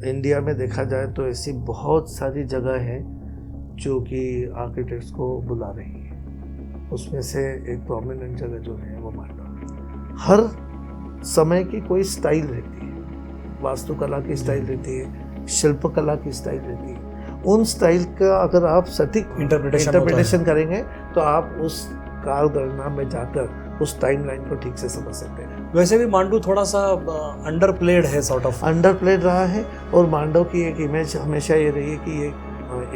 India में देखा जाए तो ऐसी बहुत सारी जगह है जो कि आर्किटेक्ट्स को बुला रही है। उसमें से एक प्रोमिनेंट जगह जो है वो मांडव। हर समय की कोई स्टाइल रहती है, वास्तुकला की स्टाइल रहती है, शिल्पकला की स्टाइल रहती है। उन स्टाइल का अगर आप सटीक इंटरप्रिटेशन करेंगे तो आप उस काल गणना में जाकर उस टाइमलाइन को ठीक से समझ सकते हैं। वैसे भी मांडू थोड़ा सा अंडर प्लेड है, सॉर्ट ऑफ अंडर प्लेड रहा है। और मांडव की एक इमेज हमेशा ये रही है कि ये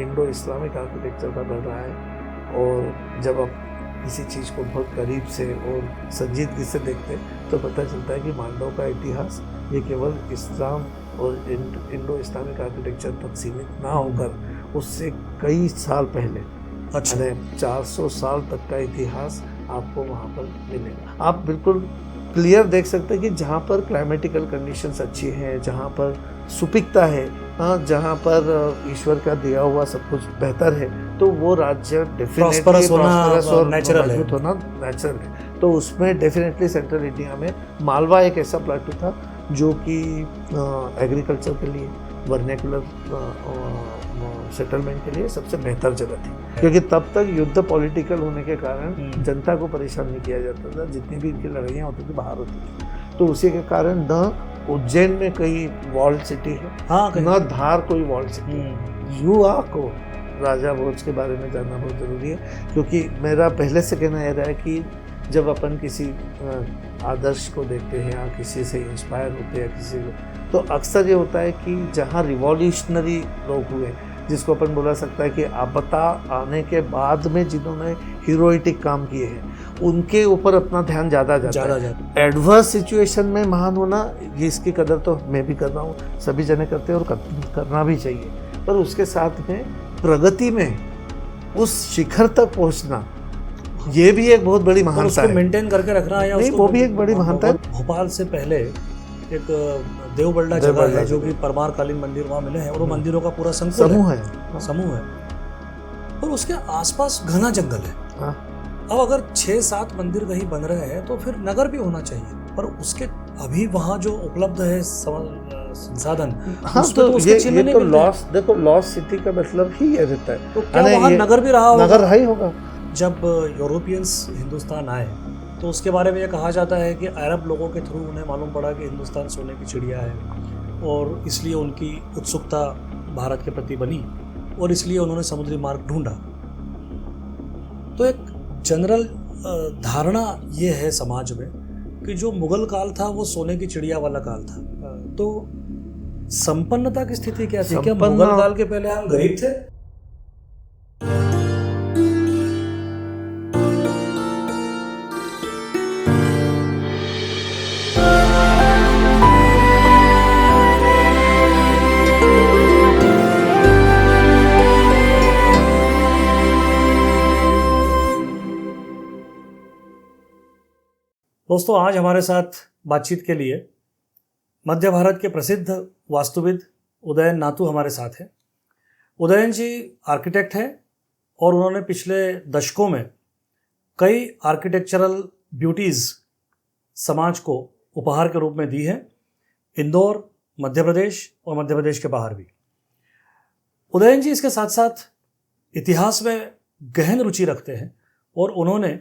इंडो इस्लामिक आर्किटेक्चर का बन रहा है। और जब आप किसी चीज़ को बहुत करीब से और संजीदगी से देखते हैं तो पता चलता है कि मांडव का इतिहास ये केवल इस्लाम और इंडो इस्लामिक आर्किटेक्चर तक सीमित ना होकर उससे कई साल पहले, अच्छा, 400 साल तक का इतिहास आपको वहाँ पर मिलेगा। आप बिल्कुल क्लियर देख सकते हैं कि जहाँ पर क्लाइमेटिकल कंडीशंस अच्छी हैं, जहाँ पर सुपिकता है, जहाँ पर ईश्वर का दिया हुआ सब कुछ बेहतर है, तो वो राज्य डेफिनेटली प्रॉस्परस और नेचुरल है। तो उसमें डेफिनेटली सेंट्रल इंडिया में मालवा एक ऐसा प्लाटू था जो कि एग्रीकल्चर के लिए, वर्नेकुलर सेटलमेंट के लिए सबसे बेहतर जगह थी, क्योंकि तब तक युद्ध पॉलिटिकल होने के कारण जनता को परेशान नहीं किया जाता था। जितनी भी इनकी लड़ाइयाँ होती थी बाहर होती थी, तो उसी के कारण न उज्जैन में कई वॉल्ड सिटी है, न धार कोई वॉल्ड सिटी है। युवा को राजा भोज के बारे में जानना बहुत जरूरी है, क्योंकि मेरा पहले से कहना यह रहा है कि जब अपन किसी आदर्श को देखते हैं या किसी से इंस्पायर होते हैं किसी को, तो अक्सर ये होता है कि जहाँ रिवॉल्यूशनरी लोग हुए, जिसको अपन बोला सकता है कि आपदा आने के बाद में जिन्होंने हीरोइटिक काम किए हैं, उनके ऊपर अपना ध्यान ज़्यादा जाता है। एडवर्स सिचुएशन में महान होना, इसकी कदर तो मैं भी कर रहा हूँ, सभी जने करते हैं और करना भी चाहिए, पर उसके साथ में प्रगति में उस शिखर तक पहुँचना, ये भी एक बहुत बड़ी महानता है। मेंटेन करके रखना है, नहीं, वो भी एक बड़ी महानता है। भोपाल से पहले एक देवबल्ला जगह है जो कि परमार कालीन मंदिर वहाँ मिले हैं, और वो मंदिरों का पूरा समूह है, और उसके आसपास घना जंगल है। अब अगर 6-7 मंदिर कहीं बन रहे हैं तो फिर नगर भी होना चाहिए, पर उसके अभी वहाँ जो उपलब्ध है संसाधन, तो ये तो लॉस, देखो लॉस सिटी का मतलब ही ये रहता है, तो क्या वहाँ नगर भी रहा होगा? नगर ही होगा। जब यूरोपियंस हिंदुस्तान आए तो उसके बारे में ये कहा जाता है कि अरब लोगों के थ्रू उन्हें मालूम पड़ा कि हिंदुस्तान सोने की चिड़िया है, और इसलिए उनकी उत्सुकता भारत के प्रति बनी, और इसलिए उन्होंने समुद्री मार्ग ढूंढा। तो एक जनरल धारणा ये है समाज में कि जो मुगल काल था वो सोने की चिड़िया वाला काल था। तो संपन्नता की स्थिति क्या थी? क्या मुगल काल के पहले हम गरीब थे? दोस्तों, आज हमारे साथ बातचीत के लिए मध्य भारत के प्रसिद्ध वास्तुविद उदयन नातू हमारे साथ हैं। उदयन जी आर्किटेक्ट हैं और उन्होंने पिछले दशकों में कई आर्किटेक्चरल ब्यूटीज़ समाज को उपहार के रूप में दी हैं, इंदौर, मध्य प्रदेश और मध्य प्रदेश के बाहर भी। उदयन जी इसके साथ साथ इतिहास में गहन रुचि रखते हैं, और उन्होंने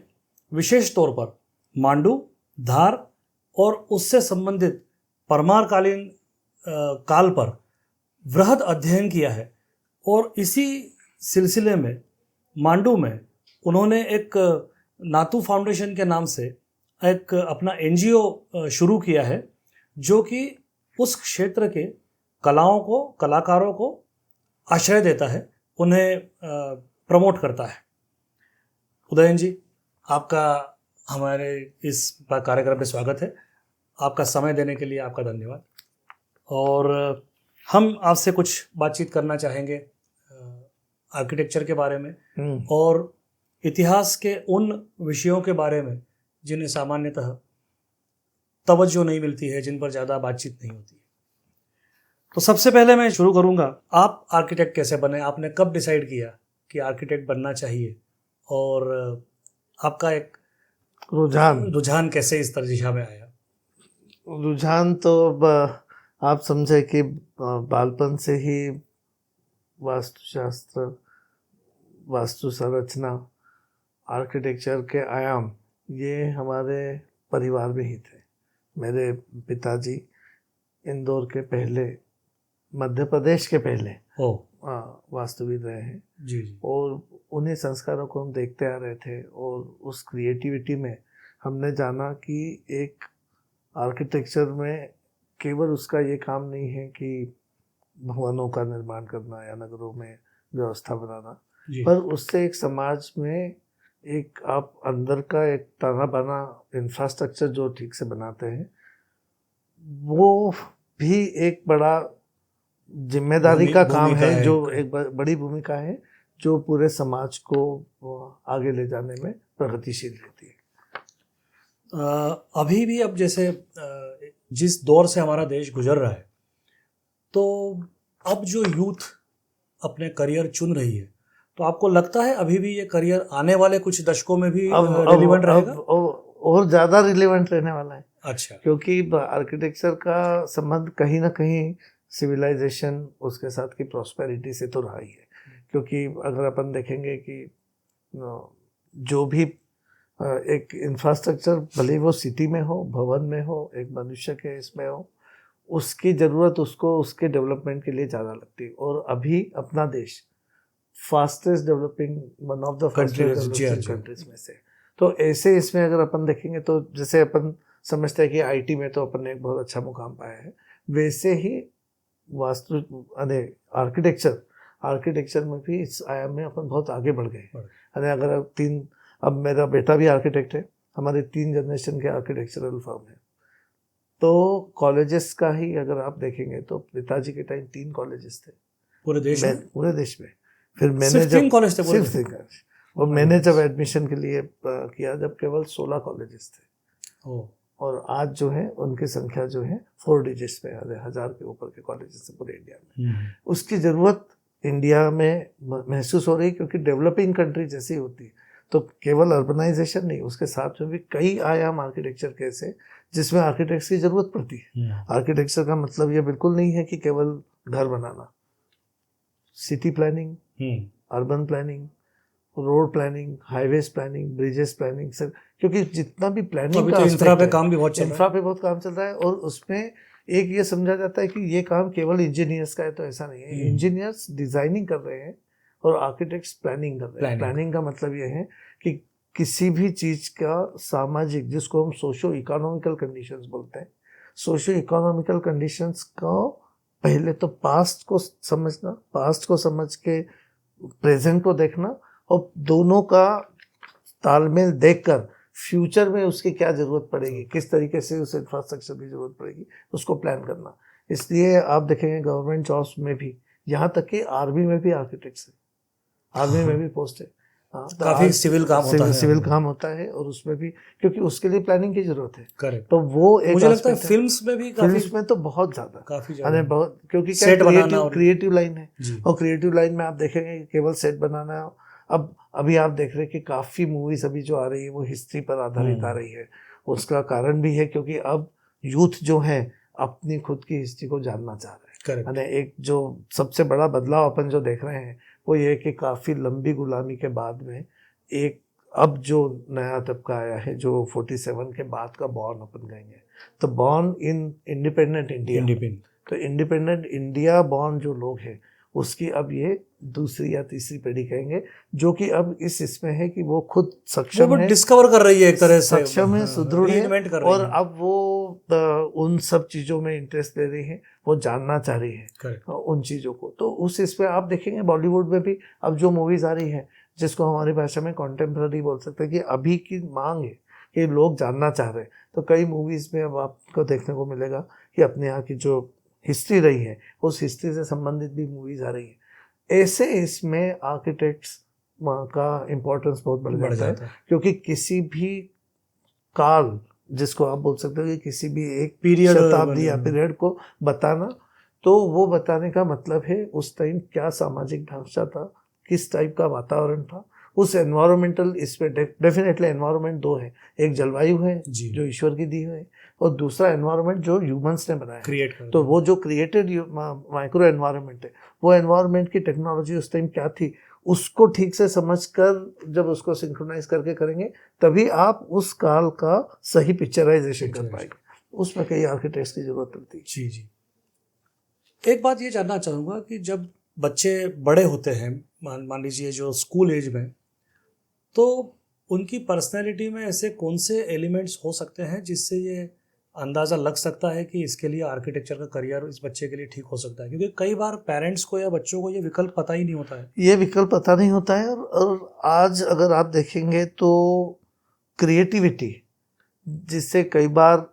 विशेष तौर पर मांडू, धार और उससे संबंधित परमार कालीन काल पर वृहद अध्ययन किया है। और इसी सिलसिले में मांडू में उन्होंने एक नातू फाउंडेशन के नाम से एक अपना एनजीओ शुरू किया है, जो कि उस क्षेत्र के कलाओं को, कलाकारों को आश्रय देता है, उन्हें प्रमोट करता है। उदयन जी, आपका हमारे इस कार्यक्रम में स्वागत है। आपका समय देने के लिए आपका धन्यवाद। और हम आपसे कुछ बातचीत करना चाहेंगे आर्किटेक्चर के बारे में और इतिहास के उन विषयों के बारे में जिन्हें सामान्यतः तवज्जो नहीं मिलती है, जिन पर ज़्यादा बातचीत नहीं होती है। तो सबसे पहले मैं शुरू करूँगा, आप आर्किटेक्ट कैसे बने? आपने कब डिसाइड किया कि आर्किटेक्ट बनना चाहिए, और आपका एक रुझान कैसे इस दिशा में आया? रुझान तो अब आप समझे कि बालपन से ही वास्तुशास्त्र, वास्तु संरचना, आर्किटेक्चर के आयाम ये हमारे परिवार में ही थे। मेरे पिताजी इंदौर के पहले, मध्य प्रदेश के पहले वास्तुविद रहे हैं जी जी। और उन्हीं संस्कारों को हम देखते आ रहे थे और उस क्रिएटिविटी में हमने जाना कि एक आर्किटेक्चर में केवल उसका ये काम नहीं है कि भवनों का निर्माण करना या नगरों में व्यवस्था बनाना, पर उससे एक समाज में एक आप अंदर का एक तना बना इंफ्रास्ट्रक्चर जो ठीक से बनाते हैं, वो भी एक बड़ा जिम्मेदारी का काम है, जो एक बड़ी भूमिका है जो पूरे समाज को आगे ले जाने में प्रगतिशील रहती है। अभी भी अब जैसे जिस दौर से हमारा देश गुजर रहा है, तो अब जो यूथ अपने करियर चुन रही है, तो आपको लगता है अभी भी ये करियर आने वाले कुछ दशकों में भी रिलेवेंट रहेगा? और ज़्यादा रिलेवेंट रहने वाला है। अच्छा। क्योंकि आर्किटेक्चर का संबंध कहीं ना कहीं सिविलाइजेशन, उसके साथ की प्रॉस्पेरिटी से तो रहा ही है। क्योंकि अगर अपन देखेंगे कि जो भी एक इंफ्रास्ट्रक्चर, भले वो सिटी में हो, भवन में हो, एक मनुष्य के इसमें हो, उसकी ज़रूरत उसको उसके डेवलपमेंट के लिए ज़्यादा लगती है। और अभी अपना देश fastest developing, one of the fastest developing countries में से। तो ऐसे इसमें अगर अपन देखेंगे तो जैसे अपन समझते हैं कि आईटी में तो अपन ने एक बहुत अच्छा मुकाम पाया है, वैसे ही वास्तु आर्किटेक्चर में भी इस आयाम में अपन बहुत आगे बढ़ गए। अरे अगर अब मेरा बेटा भी आर्किटेक्ट है, हमारे 3 जनरेशन के आर्किटेक्चरल फर्म है। तो कॉलेजेस का ही अगर आप देखेंगे तो पिताजी के टाइम 3 कॉलेजेस थे पूरे देश में। फिर मैंने जब और मैंने जब एडमिशन के लिए किया, जब केवल 16 कॉलेजेस थे। और आज जो है उनकी संख्या जो है 4 डिजिट्स पे, 1000 के ऊपर के कॉलेजेस हैं पूरे इंडिया में। उसकी ज़रूरत इंडिया में महसूस हो रही, क्योंकि डेवलपिंग कंट्री जैसी होती है तो केवल अर्बनाइजेशन नहीं, उसके साथ में भी कई आयाम आर्किटेक्चर के ऐसे जिसमें आर्किटेक्ट्स की ज़रूरत पड़ती है। आर्किटेक्चर का मतलब ये बिल्कुल नहीं है कि केवल घर बनाना, city planning, urban planning, road planning, highways planning, bridges planning, sir, क्योंकि जितना भी प्लानिंग का इंफ्रा पे काम भी बहुत चल रहा है। और उसमें एक ये समझा जाता है कि ये काम केवल इंजीनियर्स का है, तो ऐसा नहीं है। इंजीनियर्स डिजाइनिंग कर रहे हैं और आर्किटेक्ट्स प्लानिंग कर रहे हैं। प्लानिंग का मतलब ये है कि किसी भी चीज का सामाजिक, जिसको हम सोशो इकोनॉमिकल कंडीशंस बोलते हैं, सोशो इकोनॉमिकल कंडीशंस को पहले तो पास्ट को समझना, पास्ट को समझ के प्रेजेंट को देखना, और दोनों का तालमेल देखकर फ्यूचर में उसकी क्या ज़रूरत पड़ेगी, किस तरीके से उस इंफ्रास्ट्रक्चर की ज़रूरत पड़ेगी, उसको प्लान करना। इसलिए आप देखेंगे गवर्नमेंट जॉब्स में भी, यहाँ तक कि आर्मी में भी आर्किटेक्ट्स है, आर्मी में भी पोस्ट है। तो काफी सिविल काम होता है और उसमें भी, क्योंकि उसके लिए प्लानिंग की जरूरत है। करेक्ट। तो वो एक मुझे लगता है फिल्म्स में भी फिल्म्स में तो बहुत ज्यादा, बहुत, क्योंकि क्रिएटिव लाइन है। और क्रिएटिव लाइन में आप देखेंगे केवल सेट बनाना। अब अभी आप देख रहे हैं कि काफी मूवीज अभी जो आ रही है वो हिस्ट्री पर आधारित आ रही है। उसका कारण भी है क्योंकि अब यूथ जो है अपनी खुद की हिस्ट्री को जानना चाह रहे हैं। एक जो सबसे बड़ा बदलाव अपन जो देख रहे हैं वो ये है कि काफ़ी लंबी गुलामी के बाद में एक अब जो नया तबका आया है, जो 47 के बाद का बॉर्न अपन कहेंगे, तो बॉर्न इन इंडिपेंडेंट इंडिया, तो इंडिपेंडेंट इंडिया बॉर्न जो लोग हैं उसकी अब ये दूसरी या तीसरी पीढ़ी कहेंगे, जो कि अब इसमें है कि वो खुद सक्षम है, डिस्कवर कर रही है, एक तरह से सक्षम है, सुदृढ़ है, और अब वो उन सब चीज़ों में इंटरेस्ट ले रही है, वो जानना चाह रही है उन चीज़ों को। तो उस इसमें आप देखेंगे बॉलीवुड में भी अब जो मूवीज़ आ रही है, जिसको हमारी भाषा में कॉन्टेम्प्ररी बोल सकते हैं, कि अभी की मांग है कि लोग जानना चाह रहे हैं। तो कई मूवीज़ में अब आपको देखने को मिलेगा कि अपने यहाँ की जो हिस्ट्री रही है उस हिस्ट्री से संबंधित भी मूवीज आ रही है। ऐसे इसमें आर्किटेक्ट्स का इम्पोर्टेंस बहुत बढ़ जाता है, क्योंकि किसी भी काल, जिसको आप बोल सकते हो कि किसी भी एक पीरियड, शताब्दी या पीरियड को बताना, तो वो बताने का मतलब है उस टाइम क्या सामाजिक ढांचा था, किस टाइप का वातावरण था, उस एनवायरमेंटल इसमें डेफिनेटली एनवायरमेंट दो है, एक जलवायु है जी। जो ईश्वर की दी हुई है, और दूसरा एनवायरमेंट जो ह्यूमंस ने बनाया है। क्रिएट कर तो वो जो क्रिएटेड माइक्रो एनवायरमेंट है, वो एनवायरमेंट की टेक्नोलॉजी उस टाइम क्या थी, उसको ठीक से समझकर जब उसको सिंक्रोनाइज करके करेंगे, तभी आप उस काल का सही पिक्चराइजेशन कर पाएंगे। उसमें कई आर्किटेक्ट्स की जरूरत पड़ती है। जी जी। एक बात ये जानना चाहूँगा कि जब बच्चे बड़े होते हैं, मान लीजिए जो स्कूल एज में, तो उनकी पर्सनैलिटी में ऐसे कौन से एलिमेंट्स हो सकते हैं जिससे ये अंदाज़ा लग सकता है कि इसके लिए आर्किटेक्चर का करियर इस बच्चे के लिए ठीक हो सकता है? क्योंकि कई बार पेरेंट्स को या बच्चों को ये विकल्प पता ही नहीं होता है। ये विकल्प पता नहीं होता है, और आज अगर आप देखेंगे तो क्रिएटिविटी, जिससे कई बार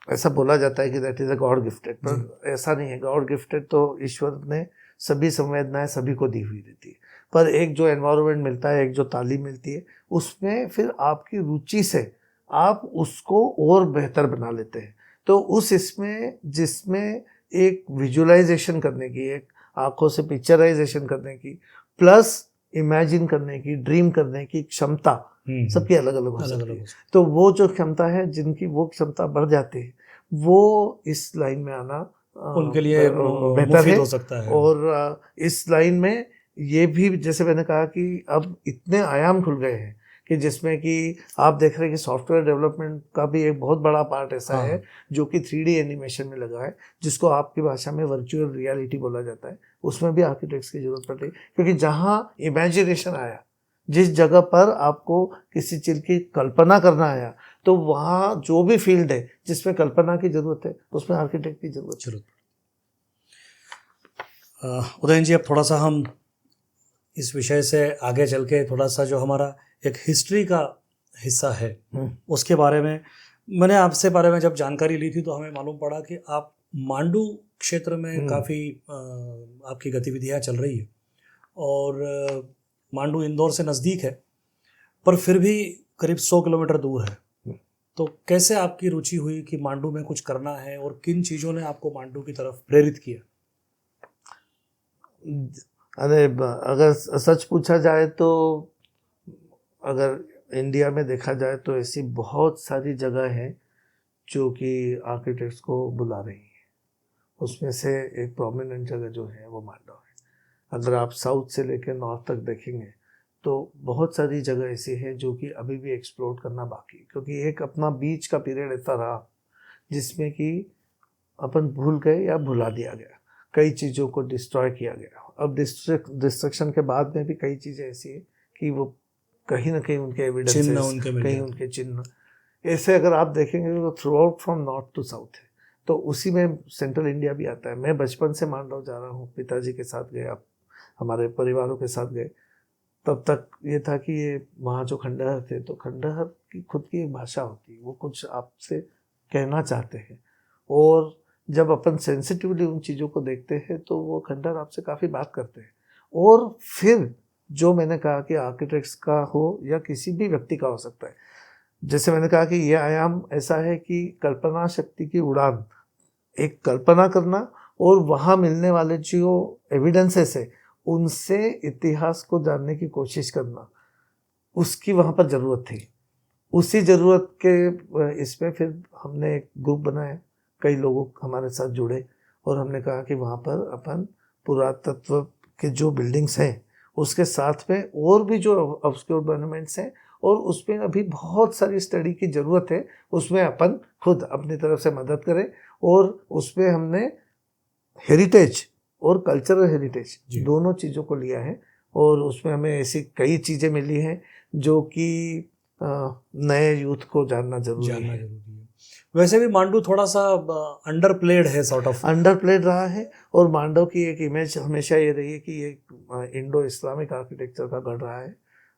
ऐसा बोला जाता है कि that is a God gifted, पर ऐसा नहीं है। गॉड गिफ्टेड तो ईश्वर ने सभी संवेदनाएं सभी को दी हुई रहती है, पर एक जो एनवायरनमेंट मिलता है, एक जो तालीम मिलती है, उसमें फिर आपकी रुचि से आप उसको और बेहतर बना लेते हैं। तो उस इसमें जिसमें एक विजुअलाइजेशन करने की, एक आंखों से पिक्चराइजेशन करने की, प्लस इमेजिन करने की, ड्रीम करने की क्षमता सबकी अलग अलग हो सकती है। तो वो जो क्षमता है, जिनकी वो क्षमता बढ़ जाती है, वो इस लाइन में आना उनके लिए बेहतर है हो सकता है। और इस लाइन में ये भी, जैसे मैंने कहा कि अब इतने आयाम खुल गए हैं कि जिसमें कि आप देख रहे हैं कि सॉफ्टवेयर डेवलपमेंट का भी एक बहुत बड़ा पार्ट ऐसा है जो कि 3D एनिमेशन में लगा है, जिसको आपकी भाषा में वर्चुअल रियलिटी बोला जाता है। उसमें भी आर्किटेक्ट्स की जरूरत पड़ रही है, क्योंकि जहाँ इमेजिनेशन आया, जिस जगह पर आपको किसी चीज की कल्पना करना आया, तो वहाँ जो भी फील्ड है जिसमें कल्पना की जरूरत है, उसमें आर्किटेक्ट की जरूरत है। उदयन जी, अब थोड़ा सा हम इस विषय से आगे चल के थोड़ा सा जो हमारा एक हिस्ट्री का हिस्सा है उसके बारे में, मैंने आपसे बारे में जब जानकारी ली थी तो हमें मालूम पड़ा कि आप मांडू क्षेत्र में काफ़ी आपकी गतिविधियां चल रही है, और मांडू इंदौर से नज़दीक है, पर फिर भी करीब 100 किलोमीटर दूर है। तो कैसे आपकी रुचि हुई कि मांडू में कुछ करना है, और किन चीज़ों ने आपको मांडू की तरफ प्रेरित किया? अरे अगर सच पूछा जाए तो, अगर इंडिया में देखा जाए तो ऐसी बहुत सारी जगह हैं जो कि आर्किटेक्ट्स को बुला रही हैं। उसमें से एक प्रोमिनेंट जगह जो है वो मांडव है। अगर आप साउथ से लेकर नॉर्थ तक देखेंगे तो बहुत सारी जगह ऐसी है जो कि अभी भी एक्सप्लोर करना बाकी है, क्योंकि एक अपना बीच का पीरियड ऐसा रहा जिसमें कि अपन भूल गए या भुला दिया गया, कई चीज़ों को डिस्ट्रॉय किया गया। अब डिस्ट्रक्शन के बाद में भी कई चीज़ें ऐसी है कि वो कहीं ना कहीं उनके एविडेंसेस, कहीं उनके चिन्ह ऐसे अगर आप देखेंगे तो throughout from north to south है। तो उसी में सेंट्रल इंडिया भी आता है। मैं बचपन से मांडव जा रहा हूँ, पिताजी के साथ गए, आप हमारे परिवारों के साथ गए। तब तक ये था कि ये वहाँ जो खंडहर थे, तो खंडहर की खुद की एक भाषा होती है, वो कुछ आपसे कहना चाहते हैं, और जब अपन सेंसिटिवली उन चीज़ों को देखते हैं तो वो खंडहर आपसे काफ़ी बात करते हैं। और फिर जो मैंने कहा कि आर्किटेक्ट्स का हो या किसी भी व्यक्ति का हो सकता है, जैसे मैंने कहा कि ये आयाम ऐसा है कि कल्पना शक्ति की उड़ान, एक कल्पना करना और वहाँ मिलने वाले जो एविडेंसेस है उनसे इतिहास को जानने की कोशिश करना, उसकी वहाँ पर ज़रूरत थी। उसी ज़रूरत के इसमें फिर हमने एक ग्रुप बनाया, कई लोग हमारे साथ जुड़े, और हमने कहा कि वहाँ पर अपन पुरातत्व के जो बिल्डिंग्स हैं उसके साथ में और भी जो ऑब्सक्योर मॉन्यूमेंट्स हैं, और उसमें अभी बहुत सारी स्टडी की ज़रूरत है, उसमें अपन खुद अपनी तरफ से मदद करें। और उसमें हमने हेरिटेज और कल्चरल हेरिटेज दोनों चीज़ों को लिया है, और उसमें हमें ऐसी कई चीज़ें मिली हैं जो कि नए यूथ को जानना जरूरी है। वैसे भी मांडू थोड़ा सा अंडर प्लेड है, सॉर्ट ऑफ अंडर प्लेड रहा है, और मांडव की एक इमेज हमेशा ये रही है कि ये इंडो इस्लामिक आर्किटेक्चर का गढ़ रहा है।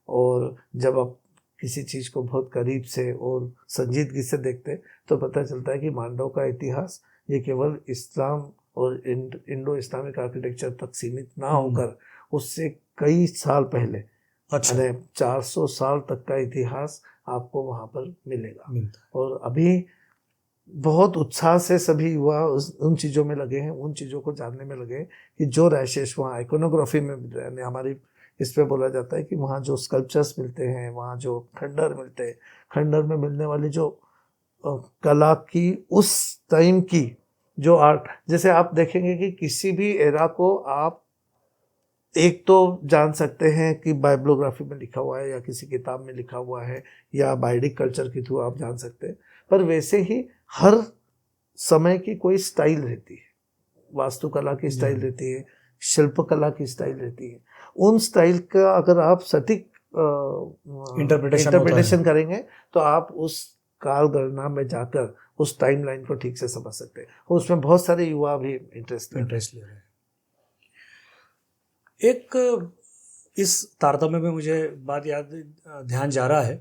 और जब आप किसी चीज़ को बहुत करीब से और संजीदगी से देखते तो पता चलता है कि मांडव का इतिहास ये केवल इस्लाम और इंडो इस्लामिक आर्किटेक्चर तक सीमित ना होकर उससे कई साल पहले, 400 साल तक का इतिहास आपको वहाँ पर मिलेगा। और अभी बहुत उत्साह से सभी युवा उन चीज़ों में लगे हैं, उन चीज़ों को जानने में लगे हैं कि जो रैशेस वहाँ आइकोनोग्राफी में हमारी इसमें बोला जाता है कि वहाँ जो स्कल्पचर्स मिलते हैं, वहाँ जो खंडर मिलते हैं, खंडर में मिलने वाली जो कला की उस टाइम की जो आर्ट, जैसे आप देखेंगे कि किसी भी एरा को आप एक तो जान सकते हैं कि बाइब्लोग्राफी में लिखा हुआ है या किसी किताब में लिखा हुआ है या वैदिक कल्चर के थ्रू आप जान सकते हैं, पर वैसे ही हर समय की कोई स्टाइल रहती है, वास्तुकला की स्टाइल रहती है, शिल्पकला की स्टाइल रहती है। उन स्टाइल का अगर आप सटीक इंटरप्रिटेशन करेंगे तो आप उस काल गणना में जाकर उस टाइमलाइन को ठीक से समझ सकते हैं। उसमें बहुत सारे युवा भी इंटरेस्ट ले रहे हैं। एक इस तारतम्य में मुझे बात ध्यान जा रहा है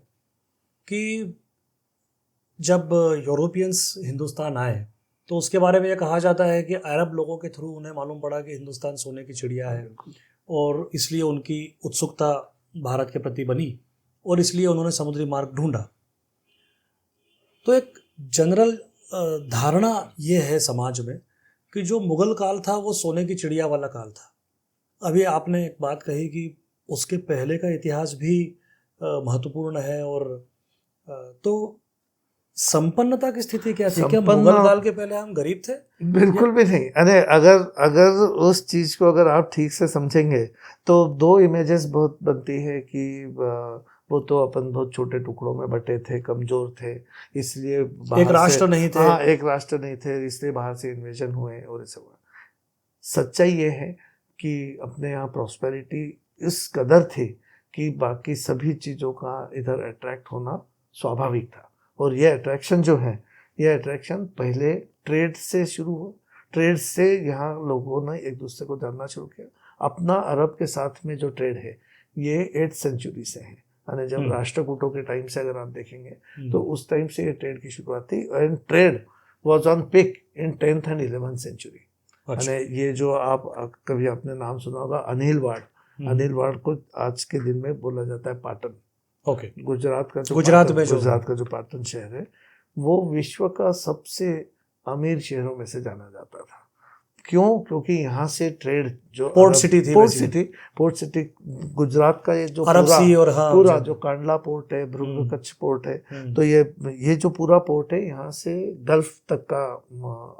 कि जब यूरोपियंस हिंदुस्तान आए तो उसके बारे में ये कहा जाता है कि अरब लोगों के थ्रू उन्हें मालूम पड़ा कि हिंदुस्तान सोने की चिड़िया है, और इसलिए उनकी उत्सुकता भारत के प्रति बनी और इसलिए उन्होंने समुद्री मार्ग ढूंढा। तो एक जनरल धारणा ये है समाज में कि जो मुगल काल था वो सोने की चिड़िया वाला काल था। अभी आपने एक बात कही कि उसके पहले का इतिहास भी महत्वपूर्ण है, और तो संपन्नता की स्थिति क्या थी? क्या मुगल काल के पहले हम गरीब थे? बिल्कुल भी नहीं। अरे अगर उस चीज को अगर आप ठीक से समझेंगे तो दो इमेजेस बहुत बनती है कि वो तो अपन बहुत छोटे टुकड़ों में बटे थे, कमजोर थे, इसलिए एक राष्ट्र नहीं थे। हाँ, एक राष्ट्र नहीं थे, इसलिए बाहर से इन्वेजन हुए और ऐसा हुआ। सच्चाई ये है कि अपने यहाँ प्रॉस्पेरिटी इस कदर थी कि बाकी सभी चीज़ों का इधर अट्रैक्ट होना स्वाभाविक था। और ये अट्रैक्शन जो है, ये अट्रैक्शन पहले ट्रेड से शुरू हुआ। ट्रेड से यहाँ लोगों ने एक दूसरे को जानना शुरू किया। अपना अरब के साथ में जो ट्रेड है ये 8th सेंचुरी से है, यानी जब राष्ट्रकूटों के टाइम से अगर आप देखेंगे तो उस टाइम से ये ट्रेड की शुरुआत थी। And trade was on peak in 10th and 11th century. यानी ये जो आप कभी आपने नाम सुना होगा अनिल वाड़, अनिल वाड़ को आज के दिन में बोला जाता है पाटन। ओके, गुजरात का जो पाटन शहर है वो विश्व का सबसे अमीर शहरों में से जाना जाता था। क्यों? क्योंकि यहाँ से ट्रेड जो पोर्ट सिटी गुजरात का ये जो पूरा जो कांडला पोर्ट है, भ्रुंग कच्छ पोर्ट है, तो ये जो पूरा पोर्ट है यहाँ से गल्फ तक का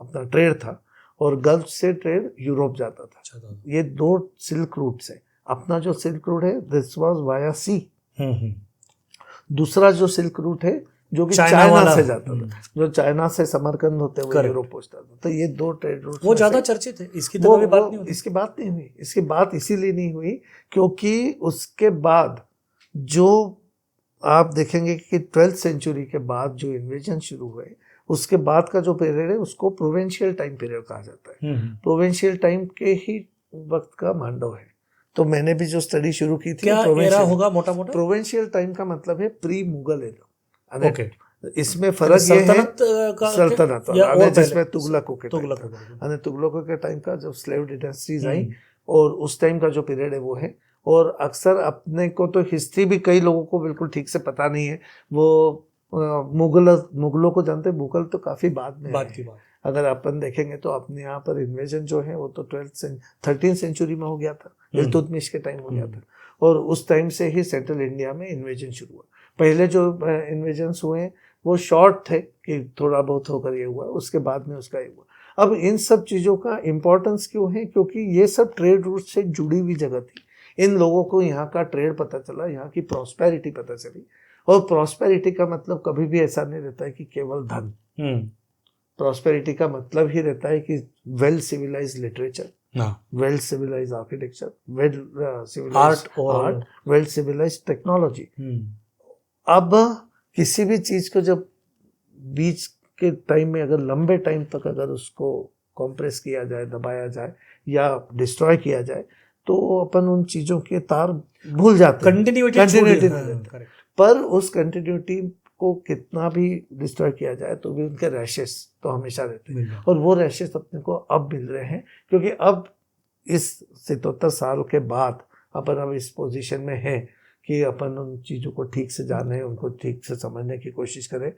अपना ट्रेड था, और गल्फ से ट्रेड यूरोप जाता था। ये 2 सिल्क रूट से। अपना जो सिल्क रूट है दिस वाज वाया सी। दूसरा जो सिल्क रूट है जो कि चाइना से जाता था, जो चाइना से समरकंद होते हुए यूरोप पहुंचता था। तो ये 2 ट्रेड रूट वो ज्यादा चर्चित है। इसकी तो कभी बात नहीं हुई। इसकी बात नहीं हुई। इसकी बात इसीलिए नहीं हुई क्योंकि उसके बाद जो आप देखेंगे कि 12th सेंचुरी के बाद जो इन्वेजन शुरू हुए, उसके बाद का जो पीरियड है उसको प्रोविंशियल टाइम पीरियड कहा जाता है। प्रोविंशियल टाइम के ही वक्त का मांडव है। तो मैंने भी जो स्टडी शुरू की थी, क्या एरा होगा मोटा मोटा? प्रोविंशियल टाइम का मतलब है प्री मुगल एरा। ओके, इसमें फर्क ये है सल्तनत जिसमें तुगलकों के टाइम का जब स्लेव डिनेस्टीज आई, और उस टाइम का जो पीरियड है वो है। और अक्सर अपने को तो हिस्ट्री भी कई लोगों को बिल्कुल ठीक से पता नहीं है। वो मुगलों को जानते, मुगल तो काफी बाद में बात की बात। अगर अपन देखेंगे तो अपने यहाँ पर इन्वेजन जो है वो तो 13th सेंचुरी में हो गया था, इल्तुतमिश के टाइम हो गया था, और उस टाइम से ही सेंट्रल इंडिया में इन्वेजन शुरू हुआ। पहले जो इन्वेजन्स हुए वो शॉर्ट थे कि थोड़ा बहुत होकर ये हुआ, उसके बाद में उसका ये हुआ। अब इन सब चीज़ों का इम्पोर्टेंस क्यों है? क्योंकि ये सब ट्रेड रूट से जुड़ी हुई जगह थी। इन लोगों को यहाँ का ट्रेड पता चला, यहाँ की प्रॉस्पेरिटी पता चली। और प्रॉस्पेरिटी का मतलब कभी भी ऐसा नहीं रहता है कि केवल धन। प्रॉस्पेरिटी का मतलब ही रहता है कि well civilized literature, well civilized architecture, well civilized art, well civilized technology. अब किसी भी चीज को जब बीच के टाइम में अगर लंबे टाइम तक अगर उसको कॉम्प्रेस किया जाए, दबाया जाए या डिस्ट्रॉय किया जाए, तो अपन उन चीजों के तार भूल जाते हैं, कंटिन्यूटी नहीं रहती। पर उस कंटिन्यूटी को कितना भी डिस्ट्रॉय किया जाए तो भी उनके रैशेस तो हमेशा रहते हैं, और वो रैशेस अपने को अब मिल रहे हैं क्योंकि अब इस 77 साल के बाद अपन अब इस पोजीशन में है कि अपन उन चीज़ों को ठीक से जाने, उनको ठीक से समझने की कोशिश करें।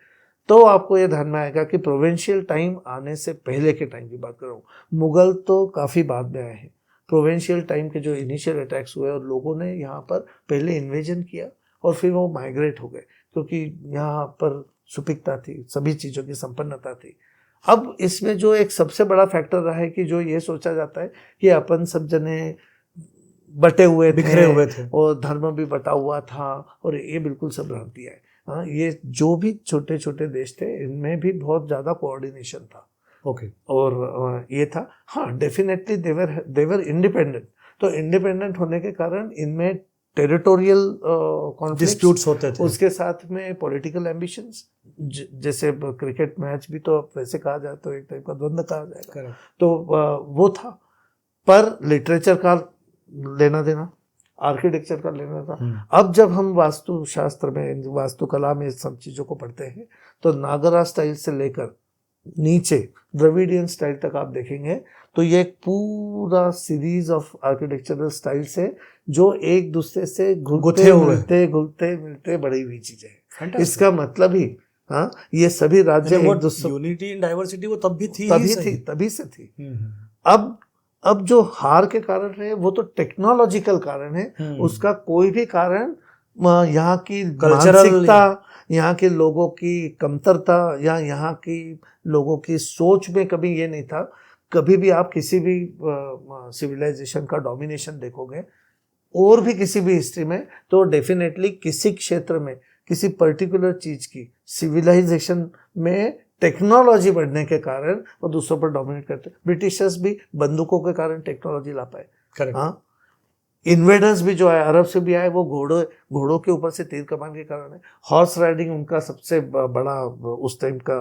तो आपको ये ध्यान में आएगा कि प्रोविंशियल टाइम आने से पहले के टाइम की बात कर रहा हूँ। मुगल तो काफ़ी बाद में आए हैं, प्रोविंशियल टाइम के जो इनिशियल अटैक्स हुए और लोगों ने यहाँ पर पहले इन्वेजन किया और फिर वो माइग्रेट हो गए, क्योंकि यहाँ पर सुपिकता थी, सभी चीज़ों की संपन्नता थी। अब इसमें जो एक सबसे बड़ा फैक्टर रहा है कि जो ये सोचा जाता है कि अपन सब जने बटे हुए बिखरे हुए थे और धर्म भी बटा हुआ था, और ये बिल्कुल सब भ्रांति है। हाँ, ये जो भी छोटे छोटे देश थे इनमें भी बहुत ज़्यादा कोऑर्डिनेशन था। ओके और ये था, हाँ डेफिनेटली देवर इंडिपेंडेंट। तो इंडिपेंडेंट होने के कारण इनमें टेरिटोरियल डिस्प्यूट्स होते थे, उसके साथ में पॉलिटिकल एम्बिशंस, जैसे क्रिकेट मैच भी तो वैसे कहा जाए तो एक टाइप का द्वंद्व कहा जाएगा। तो वो था, पर लिटरेचर का लेना देना, आर्किटेक्चर का लेना था। अब जब हम वास्तुशास्त्र में, वास्तुकला में सब चीज़ों को पढ़ते हैं तो नागरा स्टाइल से लेकर नीचे द्रविडियन स्टाइल तक आप देखेंगे तो ये एक पूरा सीरीज ऑफ आर्किटेक्चरल स्टाइल्स है जो एक दूसरे से घुलते मिलते बड़ी हुई चीजें हैं। इसका मतलब ही, हाँ, ये सभी राज्य यूनिटी इन डाइवर्सिटी वो तभी से थी। अब जो हार के कारण है वो तो टेक्नोलॉजिकल कारण है, उसका कोई भी कारण यहाँ की मानसिकता, यहाँ के लोगों की कमतरता या यहाँ की लोगों की सोच में कभी ये नहीं था। कभी भी आप किसी भी सिविलाइजेशन का डोमिनेशन देखोगे और भी किसी भी हिस्ट्री में, तो डेफिनेटली किसी क्षेत्र में किसी पर्टिकुलर चीज की सिविलाइजेशन में टेक्नोलॉजी बढ़ने के कारण वो दूसरों पर डोमिनेट करते। ब्रिटिशर्स भी बंदूकों के कारण टेक्नोलॉजी ला पाए। हाँ, इन्वेडर्स भी जो है अरब से भी आए, वो घोड़ों के ऊपर से तीर कमान के कारण है। हॉर्स राइडिंग उनका सबसे बड़ा उस टाइम का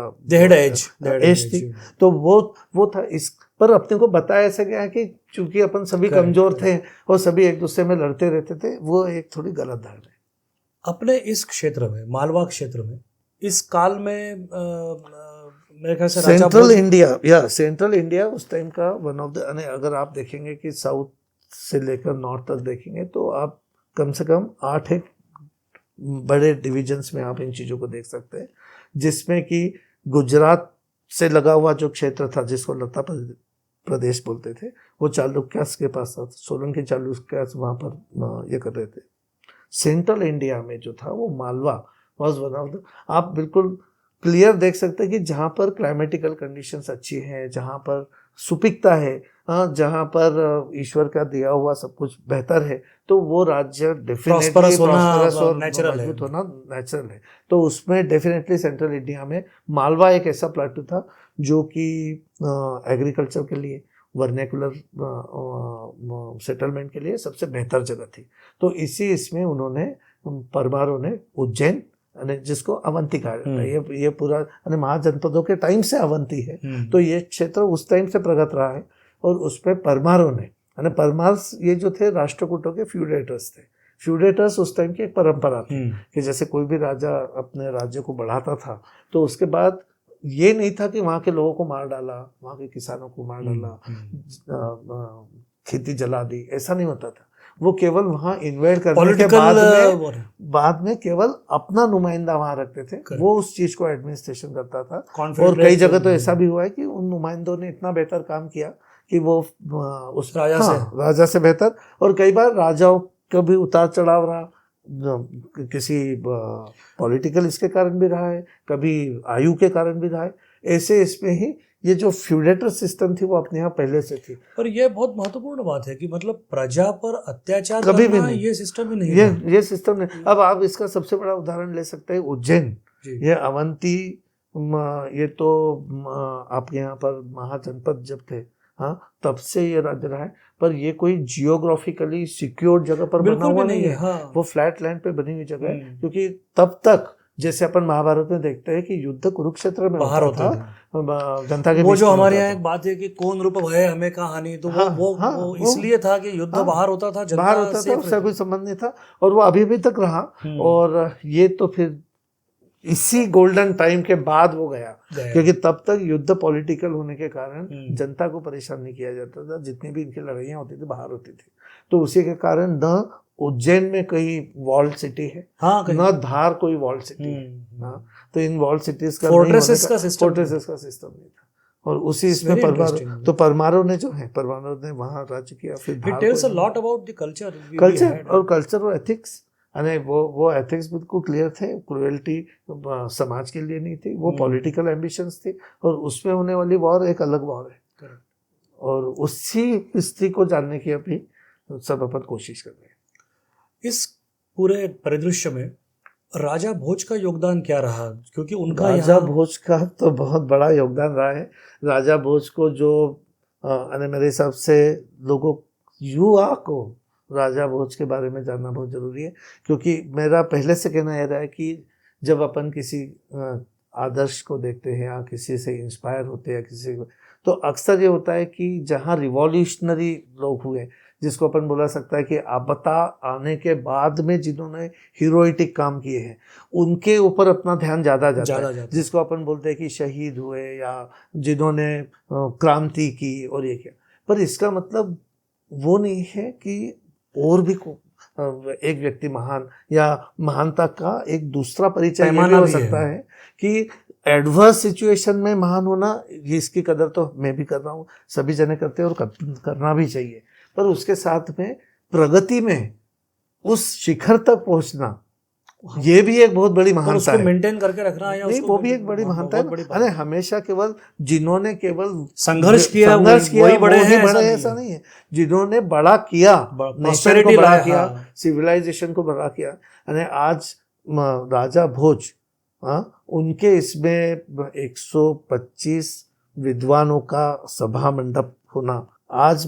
एज थी। तो वो था। इस पर अपने को बताया ऐसा गया है कि चूंकि अपन सभी कमजोर थे और सभी एक दूसरे में लड़ते रहते थे, वो एक थोड़ी गलत धारणा है। अपने इस क्षेत्र में, मालवा क्षेत्र में, इस काल में मेरे ख्याल से सेंट्रल इंडिया उस टाइम का वन ऑफ द, अगर आप देखेंगे कि साउथ से लेकर नॉर्थ तक देखेंगे तो आप कम से कम 8 एक बड़े डिविजन्स में आप इन चीज़ों को देख सकते हैं, जिसमें कि गुजरात से लगा हुआ जो क्षेत्र था जिसको लता प्रदेश बोलते थे, वो चालुक्यास के पास था। सोलंकी चालुक्यास वहाँ पर ये कर रहे थे। सेंट्रल इंडिया में जो था वो Malwa was one of the, आप बिल्कुल क्लियर देख सकते हैं कि जहाँ पर क्लाइमेटिकल कंडीशंस अच्छी हैं, जहाँ पर सुपिकता है, जहाँ पर ईश्वर का दिया हुआ सब कुछ बेहतर है, तो वो राज्य डेफिनेटली प्रॉस्परस और मजबूत होना नेचुरल है। तो उसमें डेफिनेटली सेंट्रल इंडिया में मालवा एक ऐसा प्लाटू था जो कि एग्रीकल्चर के लिए, वर्नेकुलर सेटलमेंट के लिए सबसे बेहतर जगह थी। तो इसमें उन्होंने, परमारों ने उज्जैन, जिसको अवंती कहा जाता है, ये पूरा महाजनपदों के टाइम से अवंती है, तो ये क्षेत्र उस टाइम से प्रगत रहा है। और उस पर परमारों ने, परमार्स ये जो थे राष्ट्रकूटों के फ्यूडेटर्स थे। फ्यूडेटर्स उस टाइम की एक परंपरा थी कि जैसे कोई भी राजा अपने राज्य को बढ़ाता था तो उसके बाद ये नहीं था कि वहाँ के लोगों को मार डाला, वहाँ के किसानों को मार डाला, खेती जला दी, ऐसा नहीं होता था। वो केवल वहाँ इन्वेड करने के बाद में केवल अपना नुमाइंदा वहाँ रखते थे, वो उस चीज को एडमिनिस्ट्रेशन करता था। और कई जगह तो ऐसा भी हुआ है कि उन नुमाइंदों ने इतना बेहतर काम किया कि वो उस राजा से बेहतर, और कई बार राजाओं का भी उतार चढ़ाव रहा, किसी पॉलिटिकल इसके कारण भी रहा है, कभी आयु के कारण भी रहा है। ऐसे इसमें ही ये जो फ्यूडेटर सिस्टम थी वो अपने यहाँ पहले से थी। और ये बहुत महत्वपूर्ण बात है कि मतलब प्रजा पर अत्याचार कभी भी नहीं, ये सिस्टम ही नहीं, ये सिस्टम नहीं। अब आप इसका सबसे बड़ा उदाहरण ले सकते हैं उज्जैन, ये अवंती, ये तो आपके यहाँ पर महाजनपद जब थे, हाँ, तब से ये राज्य रहा है। पर ये कोई जियोग्राफिकली सिक्योर जगह पर बना हुआ नहीं है, हाँ। वो फ्लैट लैंड पे बनी हुई जगह है, क्योंकि तब तक जैसे अपन महाभारत में देखते हैं कि युद्ध कुरुक्षेत्र में बाहर होता था, जनता के वो जो हमारे यहाँ एक बात है कि कौन रूप भय हमें का हानि, तो वो इसलिए था कि युद्ध बाहर होता था, बाहर होता था, उसका कोई संबंध नहीं था, और वो अभी भी तक रहा। और ये तो फिर इसी गोल्डन टाइम के बाद वो गया, क्योंकि तब तक युद्ध पॉलिटिकल होने के कारण जनता को परेशान नहीं किया जाता था। जितनी भी इनकी लड़ाइयाँ होती थी बाहर होती थी, तो उसी के कारण न उज्जैन में कोई वॉल्ड सिटी है, हाँ, न धार कोई वॉल्ड सिटी है, हाँ। तो इन वॉल्ड सिटीज का फोर्ट्रेसेस का सिस्टम नहीं था। और उसी इसमें very परमार, interesting. तो परमारों ने जो है, परमारों ने वहाँ राज्य किया, फिर It tells a lot about the culture we culture had. और कल्चर और एथिक्स, यानी वो एथिक्स बिल्कुल क्लियर थे। क्रुएल्टी समाज के लिए नहीं थी, वो पॉलिटिकल एम्बिशंस थी, और उसमें होने वाली वॉर एक अलग वॉर है। Correct. और उसी हिस्ट्री को जानने की अभी सब अपन कोशिश कर रहे हैं। इस पूरे परिदृश्य में राजा भोज का योगदान क्या रहा, क्योंकि उनका राजा भोज का तो बहुत बड़ा योगदान रहा है। राजा भोज को जो मेरे हिसाब से लोगों, युवा को राजा भोज के बारे में जानना बहुत ज़रूरी है, क्योंकि मेरा पहले से कहना यह रहा है कि जब अपन किसी आदर्श को देखते हैं या किसी से इंस्पायर होते हैं, किसी को, तो अक्सर ये होता है कि जहाँ रिवॉल्यूशनरी लोग हुए, जिसको अपन बोला सकता है कि आपदा आने के बाद में जिन्होंने हीरोइटिक काम किए हैं, उनके ऊपर अपना ध्यान ज़्यादा जाता है, जिसको अपन बोलते हैं कि शहीद हुए या जिन्होंने क्रांति की और ये किया। पर इसका मतलब वो नहीं है कि और भी एक व्यक्ति महान या महानता का एक दूसरा परिचय भी हो सकता है कि एडवर्स सिचुएशन में महान होना, इसकी कदर तो मैं भी कर रहा हूँ, सभी जने करते हैं और करना भी चाहिए, पर उसके साथ में प्रगति में उस शिखर तक पहुंचना, ये भी एक बहुत बड़ी महानता है। मेंटेन करके रखना है, नहीं, वो भी एक बड़ी महानता है। अरे हमेशा केवल जिन्होंने केवल संघर्ष किया वही बड़े हैं, ऐसा नहीं है। जिन्होंने बड़ा किया, नेशन को बड़ा किया, सिविलाइजेशन को बड़ा किया। अरे आज राजा भोज, उनके इसमें 125 विद्वानों का सभा मंडप होना, आज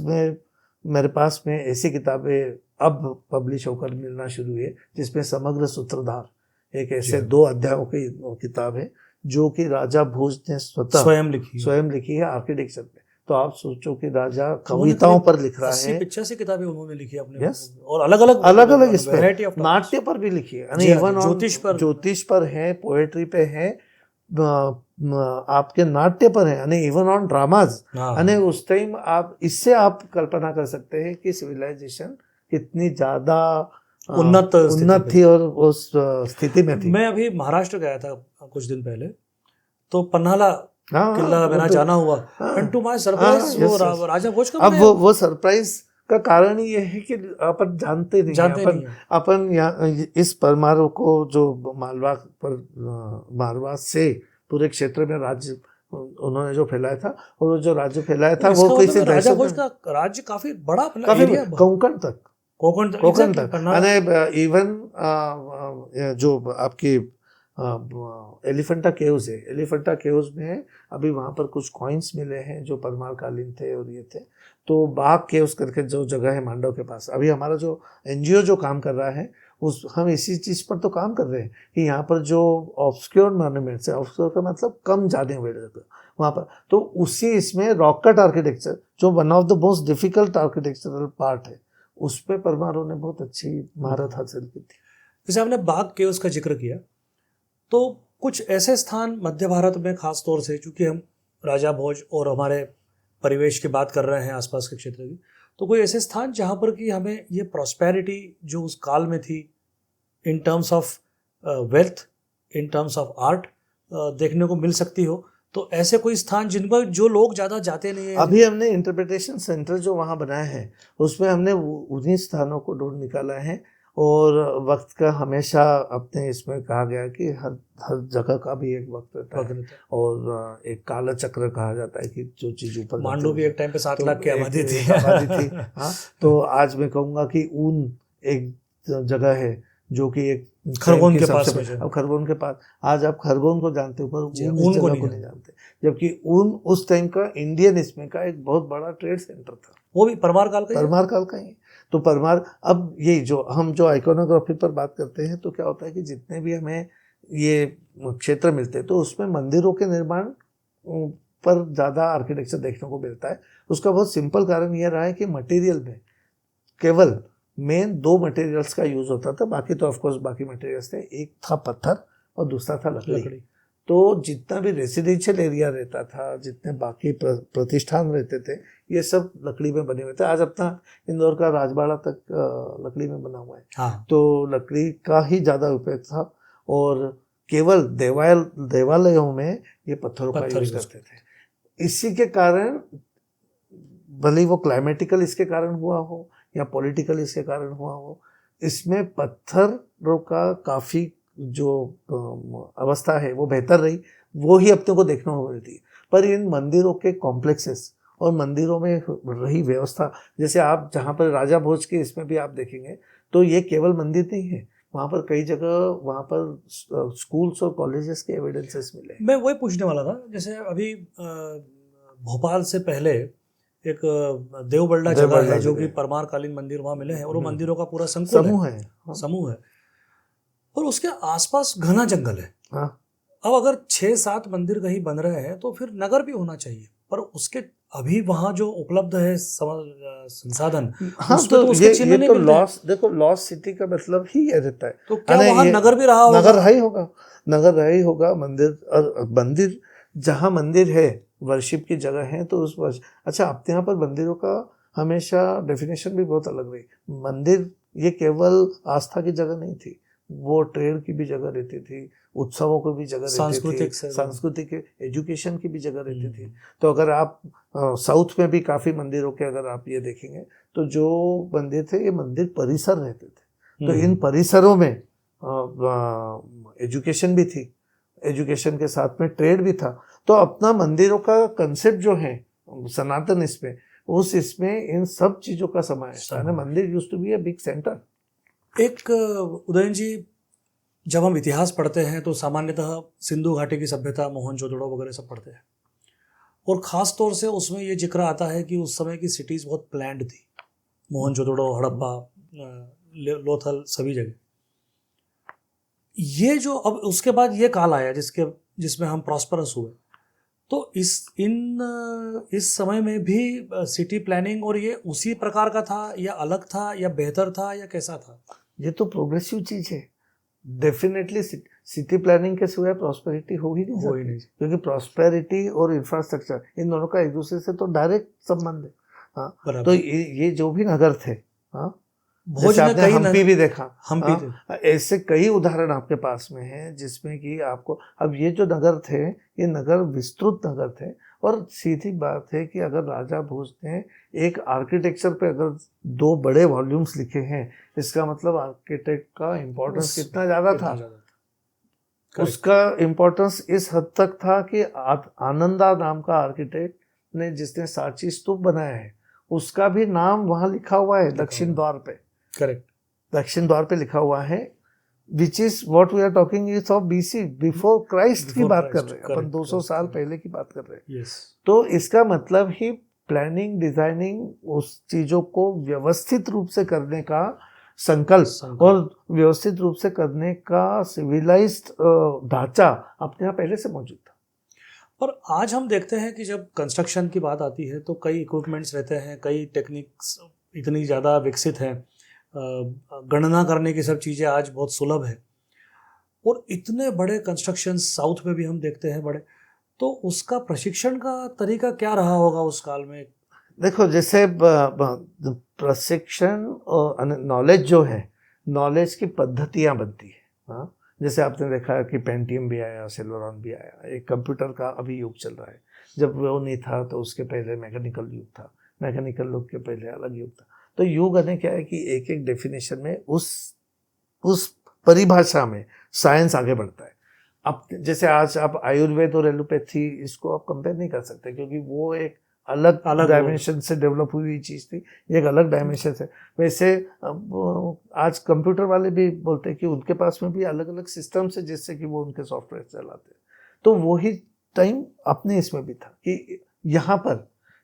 मेरे पास में ऐसी किताबें अब पब्लिश होकर मिलना शुरू हुई है जिसमें समग्र सूत्रधार एक ऐसे 2 अध्यायों की किताब है जो कि राजा भोज ने स्वयं लिखी है आर्किटेक्चर पे। तो आप सोचो कि राजा कविताओं पर लिख रहा है, 80-85 किताबें उन्होंने लिखी अपने, yes? और अलग-अलग इस पे नाट्य पर भी लिखी है, इवन ज्योतिष पर है, पोएट्री पे है, आपके नाट्य पर है, यानी इवन ऑन ड्रामाज। यानी उस टाइम आप इससे आप कल्पना कर सकते हैं कि सिविलाइजेशन कितनी ज्यादा उन्नत थी और उस स्थिति में थी। मैं अभी महाराष्ट्र गया था कुछ दिन पहले, तो पन्हाला किला मैंने जाना हुआ, एंड टू माय सरप्राइज वो राजा भोज का। अब वो सरप्राइज का कारण ये है कि अपन जानते नहीं। अपन यहाँ इस परमाणु को जो मालवा से पूरे क्षेत्र में राज्य उन्होंने जो फैलाया था, और जो राज्य फैलाया था वो किसी राजा भोज का राज्य काफी बड़ा, कोंकण तक इवन जो आपकी एलिफेंटा केव्स है, एलिफेंटा केव्स में अभी वहाँ पर कुछ कॉइन्स मिले हैं जो परमार कालीन थे और ये थे। तो बाग केव्स करके जो जगह है मांडव के पास, अभी हमारा जो एनजीओ जो काम कर रहा है हम इसी चीज़ पर तो काम कर रहे हैं कि यहाँ पर जो ऑब्सक्योर मॉन्यूमेंट्स है, ऑब्सक्योर का मतलब कम जाने हुए जगह वहाँ पर, तो उसी इसमें रॉक कट आर्किटेक्चर जो one of the most difficult architectural part है, उस पर परमारों ने बहुत अच्छी महारत हासिल की थी। जैसे आपने बाग केव्स का जिक्र किया, तो कुछ ऐसे स्थान मध्य भारत में खास तौर से, चूंकि हम राजा भोज और हमारे परिवेश की बात कर रहे हैं आसपास के क्षेत्र की, तो कोई ऐसे स्थान जहाँ पर कि हमें ये प्रॉस्पेरिटी जो उस काल में थी in terms of wealth, in terms of art देखने को मिल सकती हो, तो ऐसे कोई स्थान जिन पर जो लोग ज़्यादा जाते नहीं है? अभी हमने इंटरप्रिटेशन सेंटर जो वहाँ बनाया है उसमें हमने उन्हीं स्थानों को ढूंढ निकाला है, और वक्त का हमेशा अपने इसमें कहा गया कि हर जगह का भी एक वक्त रहता है, और एक काला चक्र कहा जाता है कि जो चीज़ ऊपर, मांडू भी एक टाइम पे 7 लाख की आबादी थी। हाँ, तो आज मैं कहूँगा कि ऊन एक जगह है जो कि एक खरगोन के पास में। अब खरगोन के पास, आज आप खरगोन को जानते हो पर ऊन को नहीं जानते, जबकि ऊन उस टाइम का इंडियन इसमें का एक बहुत बड़ा ट्रेड सेंटर था, वो भी परमार काल का ही। तो परमार, अब ये जो हम जो आइकोनोग्राफी पर बात करते हैं, तो क्या होता है कि जितने भी हमें ये क्षेत्र मिलते हैं तो उसमें मंदिरों के निर्माण पर ज़्यादा आर्किटेक्चर देखने को मिलता है। उसका बहुत सिंपल कारण ये रहा है कि मटेरियल में केवल मेन 2 मटेरियल्स का यूज़ होता था, बाकी तो ऑफकोर्स बाकी मटेरियल्स थे, एक था पत्थर और दूसरा था लकड़ी। तो जितना भी रेसिडेंशियल एरिया रहता था, जितने बाकी प्रतिष्ठान रहते थे, ये सब लकड़ी में बने हुए थे। आज अपना इंदौर का राजबाड़ा तक लकड़ी में बना हुआ है। हाँ। तो लकड़ी का ही ज़्यादा उपयोग था, और केवल देवालयों में ये पत्थरों का यूज करते थे। इसी के कारण, भले ही वो क्लाइमेटिकल इसके कारण हुआ हो या पॉलिटिकल इसके कारण हुआ हो, इसमें पत्थरों का काफ़ी जो अवस्था है वो बेहतर रही, वो ही अपने को देखने को मिलती है। पर इन मंदिरों के कॉम्प्लेक्सेस और मंदिरों में रही व्यवस्था, जैसे आप जहाँ पर राजा भोज के इसमें भी आप देखेंगे तो ये केवल मंदिर नहीं है, वहाँ पर कई जगह वहाँ पर स्कूल्स और कॉलेजेस के एविडेंसेस मिले। मैं वही पूछने वाला था, जैसे अभी भोपाल से पहले एक देवबल्ला जगह है जो कि परमार कालीन मंदिर वहाँ मिले हैं, और वो मंदिरों का पूरा समूह है, समूह है, और उसके आसपास घना जंगल है। हाँ। अब अगर 6-7 मंदिर कहीं बन रहे हैं तो फिर नगर भी होना चाहिए, पर उसके अभी वहाँ जो उपलब्ध है संसाधन, हाँ, तो ये तो लॉस, देखो लॉस सिटी का मतलब ही ये रहता है। तो क्या वहाँ नगर भी रहा होगा? नगर रहा ही होगा, नगर रहा ही होगा। मंदिर, और मंदिर जहाँ मंदिर है, वर्शिप की जगह है, तो उस वर्ष, अच्छा अपने यहाँ पर मंदिरों का हमेशा डेफिनेशन भी बहुत अलग रही। मंदिर ये केवल आस्था की जगह नहीं थी, वो ट्रेड की भी जगह रहती थी, उत्सवों की भी जगह रहती थी, सांस्कृतिक एजुकेशन की भी जगह रहती थी। तो अगर आप साउथ में भी काफ़ी मंदिरों के अगर आप ये देखेंगे तो जो मंदिर थे ये मंदिर परिसर रहते थे। तो इन परिसरों में एजुकेशन भी थी, एजुकेशन के साथ में ट्रेड भी था। तो अपना मंदिरों का कंसेप्ट जो है सनातन, इसमें इन सब चीज़ों का समावेश था। मंदिर used to be a big centre. एक उदयन जी, जब हम इतिहास पढ़ते हैं तो सामान्यतः सिंधु घाटी की सभ्यता, मोहनजोदड़ो वगैरह सब पढ़ते हैं, और ख़ास तौर से उसमें ये जिक्र आता है कि उस समय की सिटीज़ बहुत प्लान्ड थी, मोहनजोदड़ो, हड़प्पा, लोथल, सभी जगह। ये जो अब उसके बाद ये काल आया जिसमें हम प्रॉस्परस हुए, तो इस समय में भी सिटी प्लानिंग और ये उसी प्रकार का था या अलग था या बेहतर था या कैसा था? ये तो प्रोग्रेसिव चीज़ है। डेफिनेटली सिटी प्लानिंग के सिवाय प्रॉस्पेरिटी हो ही नहीं सकती, क्योंकि प्रॉस्पेरिटी और इंफ्रास्ट्रक्चर इन दोनों का एक दूसरे से तो डायरेक्ट संबंध है। हाँ, तो ये जो भी नगर थे, हाँ, जैसे आपने हम्पी भी देखा, ऐसे कई उदाहरण आपके पास में हैं जिसमें कि आपको, अब ये जो नगर थे ये नगर विस्तृत नगर थे, और सीधी बात है कि अगर राजा भोज ने एक आर्किटेक्चर पे अगर 2 बड़े वॉल्यूम्स लिखे हैं, इसका मतलब आर्किटेक्ट का इम्पोर्टेंस कितना ज़्यादा था। उसका इम्पोर्टेंस इस हद तक था कि आनंदा नाम का आर्किटेक्ट ने, जिसने सांची स्तूप बनाया है, उसका भी नाम वहाँ लिखा हुआ है दक्षिण द्वार पे। करेक्ट, दक्षिण द्वार पे लिखा हुआ है, which is what we are talking is of BC, before Christ की बात कर रहे हैं अपन, 200 साल पहले की बात कर रहे हैं। तो इसका मतलब ही प्लानिंग, डिजाइनिंग, उस चीजों को व्यवस्थित रूप से करने का संकल्प और व्यवस्थित रूप से करने का सिविलाइज्ड ढांचा अपने यहाँ पहले से मौजूद था। और आज हम देखते हैं कि जब कंस्ट्रक्शन की बात आती है तो कई इक्विपमेंट्स रहते हैं, कई टेक्निक्स इतनी ज़्यादा विकसित हैं, गणना करने की सब चीज़ें आज बहुत सुलभ है, और इतने बड़े कंस्ट्रक्शन साउथ में भी हम देखते हैं बड़े, तो उसका प्रशिक्षण का तरीका क्या रहा होगा उस काल में? देखो, जैसे प्रशिक्षण और नॉलेज जो है, नॉलेज की पद्धतियाँ बनती है। हाँ, जैसे आपने देखा कि पेंटियम भी आया, सिल्वरॉन भी आया, एक कंप्यूटर का अभी युग चल रहा है। जब वो नहीं था तो उसके पहले मैकेनिकल युग था, मैकेनिकल युग के पहले अलग युग था। तो युग आने क्या है कि एक एक डेफिनेशन में उस परिभाषा में साइंस आगे बढ़ता है। अब जैसे आज आप आयुर्वेद और एलोपैथी, इसको आप कंपेयर नहीं कर सकते, क्योंकि वो एक अलग डायमेंशन से डेवलप हुई चीज़ थी, एक अलग डायमेंशन से। वैसे आज कंप्यूटर वाले भी बोलते हैं कि उनके पास में भी अलग अलग सिस्टम्स है जिससे कि वो उनके सॉफ्टवेयर चलाते हैं। तो वही टाइम अपने इसमें भी था कि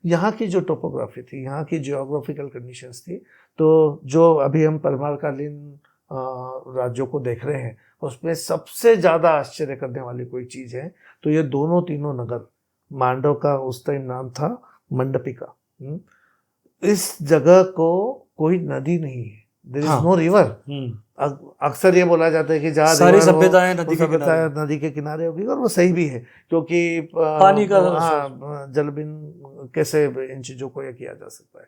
यहाँ की जो टोपोग्राफी थी, यहाँ की जियोग्राफिकल कंडीशंस थी, तो जो अभी हम परमारकालीन राज्यों को देख रहे हैं, उसमें सबसे ज़्यादा आश्चर्य करने वाली कोई चीज़ है तो ये तीनों नगर, मांडव का उस टाइम नाम था मंडपिका। इस जगह को कोई नदी नहीं है, देयर इज नो रिवर। अक्सर ये बोला जाता है कि जहाँ सारी सभ्यताएं नदी के किनारे होगी, और वो सही भी है, क्योंकि पानी का जलबिन कैसे इन चीज़ों को ये किया जा सकता है।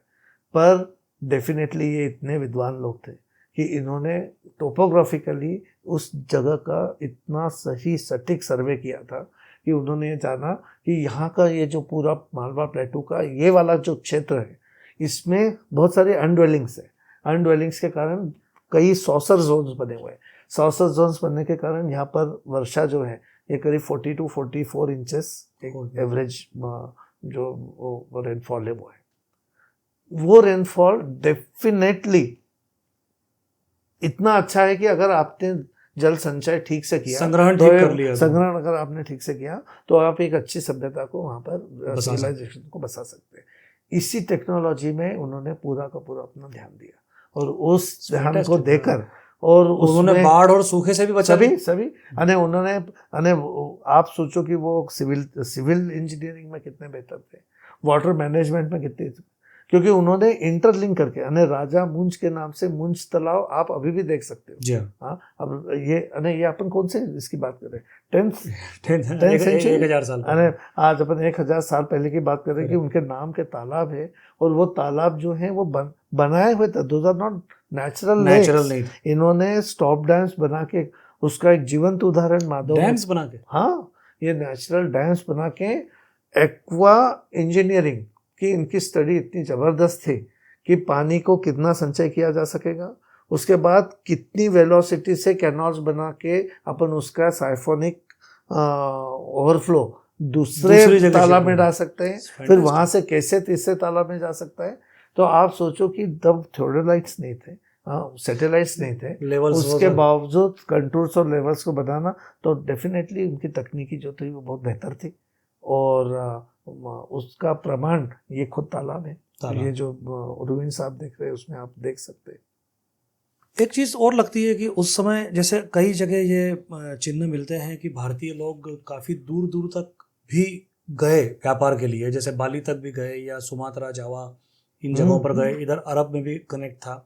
पर डेफिनेटली ये इतने विद्वान लोग थे कि इन्होंने टोपोग्राफिकली उस जगह का इतना सही सटीक सर्वे किया था कि उन्होंने ये जाना कि यहाँ का ये जो पूरा मालवा प्लेटू का ये वाला जो क्षेत्र है, इसमें बहुत सारे अनड्वेलिंग्स है। अनड्वेलिंग्स के कारण कई सॉसर जोन्स बने हुए हैं। सॉसर जोन्स बनने के कारण यहाँ पर वर्षा जो है ये करीब 40 to 44 इंचेस एक एवरेज जो रेनफॉल है वो है। वो रेनफॉल डेफिनेटली इतना अच्छा है कि अगर आपने जल संचय ठीक से किया, संग्रहण ठीक कर लिया, संग्रहण अगर आपने ठीक से किया तो आप एक अच्छी सभ्यता को वहाँ पर सिविलाइजेशन को बसा सकते हैं। इसी टेक्नोलॉजी में उन्होंने पूरा का पूरा अपना ध्यान दिया और उस ध्यान को देकर और उन्होंने बाढ़ और सूखे से भी बचा सभी उन्होंने आप सोचो कि वो सिविल इंजीनियरिंग में कितने बेहतर थे, वाटर मैनेजमेंट में कितने, क्योंकि उन्होंने इंटरलिंक करके राजा मुंज के नाम से मुंज तालाब आप अभी भी देख सकते हो। जी हाँ, अब ये अपन कौन से इसकी बात कर रहे हैं, 10th सेंचुरी, 1000 साल आज अपन 1000 साल पहले की बात कर रहे हैं कि उनके नाम के तालाब है और वो तालाब जो है वो बनाए हुए थे, दोज आर नॉट नेचुरल नहीं। इन्होंने स्टॉप डैम्स बना के उसका एक जीवंत उदाहरण माधव डैम्स बना के, हाँ, ये नेचुरल डैम्स बना के एक्वा इंजीनियरिंग कि इनकी स्टडी इतनी ज़बरदस्त थी कि पानी को कितना संचय किया जा सकेगा, उसके बाद कितनी वेलोसिटी से कैनॉल्स बना के अपन उसका साइफोनिक ओवरफ्लो दूसरे तालाब में डाल सकते हैं, फिर वहाँ से कैसे तीसरे तालाब में जा सकता है। तो आप सोचो कि तब थ्योडोलाइट्स नहीं थे, सैटेलाइट्स नहीं थे, उसके बावजूद कंटूर्स और लेवल्स को बनाना, तो डेफिनेटली उनकी तकनीकी जो थी वो बहुत बेहतर थी और उसका प्रमाण ये खुद तालाब है। ये जो रुइन साहब देख रहे हैं उसमें आप देख सकते हैं। एक चीज़ और लगती है कि उस समय जैसे कई जगह ये चिन्ह मिलते हैं कि भारतीय लोग काफ़ी दूर दूर तक भी गए व्यापार के लिए, जैसे बाली तक भी गए या सुमात्रा, जावा, इन जगहों पर गए, इधर अरब में भी कनेक्ट था।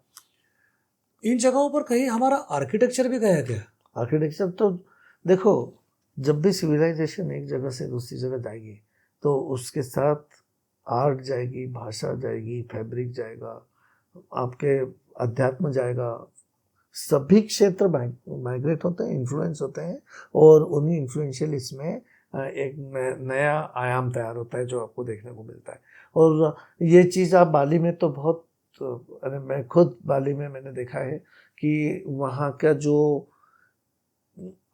इन जगहों पर कहीं हमारा आर्किटेक्चर भी गया क्या? आर्किटेक्चर तो देखो, जब भी सिविलाइजेशन एक जगह से दूसरी जगह जाएगी तो उसके साथ आर्ट जाएगी, भाषा जाएगी, फैब्रिक जाएगा, आपके अध्यात्म जाएगा, सभी क्षेत्र माइग्रेट होते हैं, इन्फ्लुएंस होते हैं और उन्हीं इन्फ्लुएंशियल इसमें एक नया आयाम तैयार होता है जो आपको देखने को मिलता है। और ये चीज़ आप बाली में तो बहुत, अरे मैं खुद बाली में मैंने देखा है कि वहाँ का जो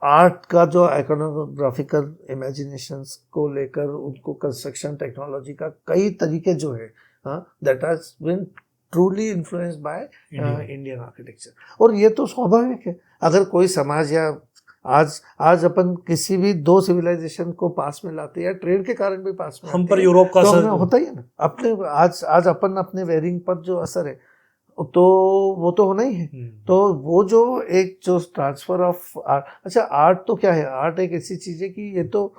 आर्ट का जो आइकोनोग्राफिकल इमेजिनेशंस को लेकर उनको कंस्ट्रक्शन टेक्नोलॉजी का कई तरीके जो है, that has been truly influenced by Indian architecture. और ये तो स्वाभाविक है, अगर कोई समाज या आज अपन किसी भी दो सिविलाइजेशन को पास में लाते हैं या ट्रेड के कारण भी पास में हम पर यूरोप का असर होता ही है ना। अपने आज अपन अपने वेयरिंग पर जो असर है तो वो तो होना ही है। तो वो जो एक जो ट्रांसफर ऑफ आर्ट, अच्छा आर्ट तो क्या है, आर्ट एक ऐसी चीज है कि ये तो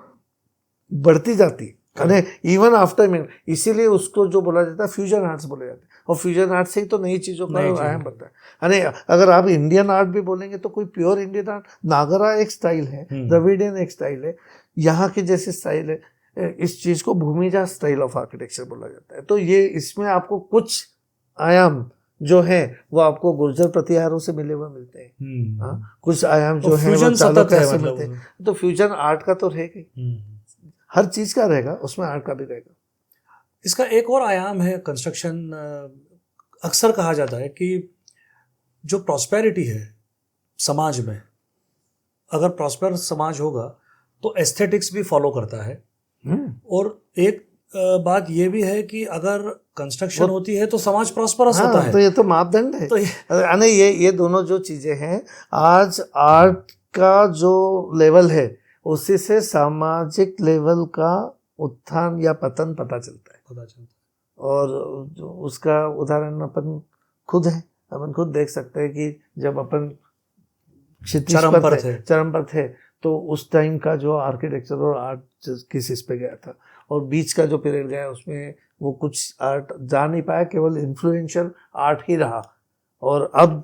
बढ़ती जाती है इवन आफ्टर मिनट, इसीलिए उसको जो बोला जाता है फ्यूजन आर्ट्स बोले जाते हैं और फ्यूजन आर्ट से ही तो नई चीज़ों का आयाम बनता है। अगर आप इंडियन आर्ट भी बोलेंगे तो कोई प्योर इंडियन आर्ट, नागरा एक स्टाइल है, द्रविडियन एक स्टाइल है, यहाँ की जैसी स्टाइल है, इस चीज़ को भूमिजा स्टाइल ऑफ आर्किटेक्चर बोला जाता है। तो ये इसमें आपको कुछ आयाम जो है वो आपको गुर्जर प्रतिहारों से मिले हुए मिलते हैं, कुछ आयाम जो है वो चालुक्य से मिलते हैं। तो फ्यूजन आर्ट का तो रहेगा ही, हर चीज का रहेगा, उसमें आर्ट का भी रहेगा। इसका एक और आयाम है कंस्ट्रक्शन, अक्सर कहा जाता है कि जो प्रॉस्पेरिटी है समाज में, अगर प्रॉस्पर समाज होगा तो एस्थेटिक्स भी फॉलो करता है। और एक बात ये भी है कि अगर कंस्ट्रक्शन होती है तो समाज प्रॉस्परस होता है। तो ये तो मापदंड है। तो ये दोनों जो चीजें हैं, आज आर्ट का जो लेवल है उसी से सामाजिक लेवल का उत्थान या पतन पता चलता है। और उसका उदाहरण अपन खुद है, अपन खुद देख सकते हैं कि जब अपन चरम पर थे तो उस टाइम का जो आर्किटेक्चर और आर्ट किस इस पे गया था, और बीच का जो पीरियड गया उसमें वो कुछ आर्ट जा नहीं पाया, केवल इन्फ्लुएंशियल आर्ट ही रहा। और अब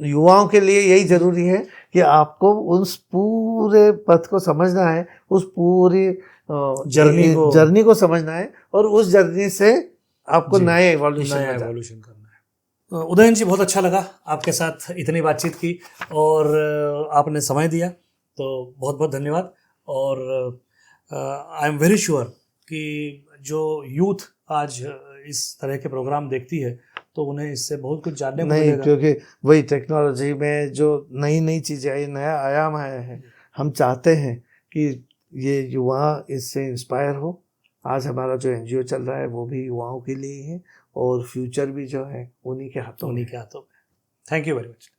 युवाओं के लिए यही जरूरी है कि आपको उस पूरे पथ को समझना है, उस पूरी जर्नी को समझना है और उस जर्नी से आपको नए एवोल्यूशन करना है। उदयन जी, बहुत अच्छा लगा आपके साथ इतनी बातचीत की और आपने समय दिया, तो बहुत बहुत धन्यवाद। और आई एम वेरी श्योर कि जो यूथ आज इस तरह के प्रोग्राम देखती है तो उन्हें इससे बहुत कुछ जानने को नहीं, मिलेगा। क्योंकि वही टेक्नोलॉजी में जो नई नई चीज़ें आई, नया आयाम आया है, हम चाहते हैं कि ये युवा इससे इंस्पायर हो। आज हमारा जो एनजीओ चल रहा है वो भी युवाओं के लिए ही है और फ्यूचर भी जो है उन्हीं के हाथों में थैंक यू वेरी मच।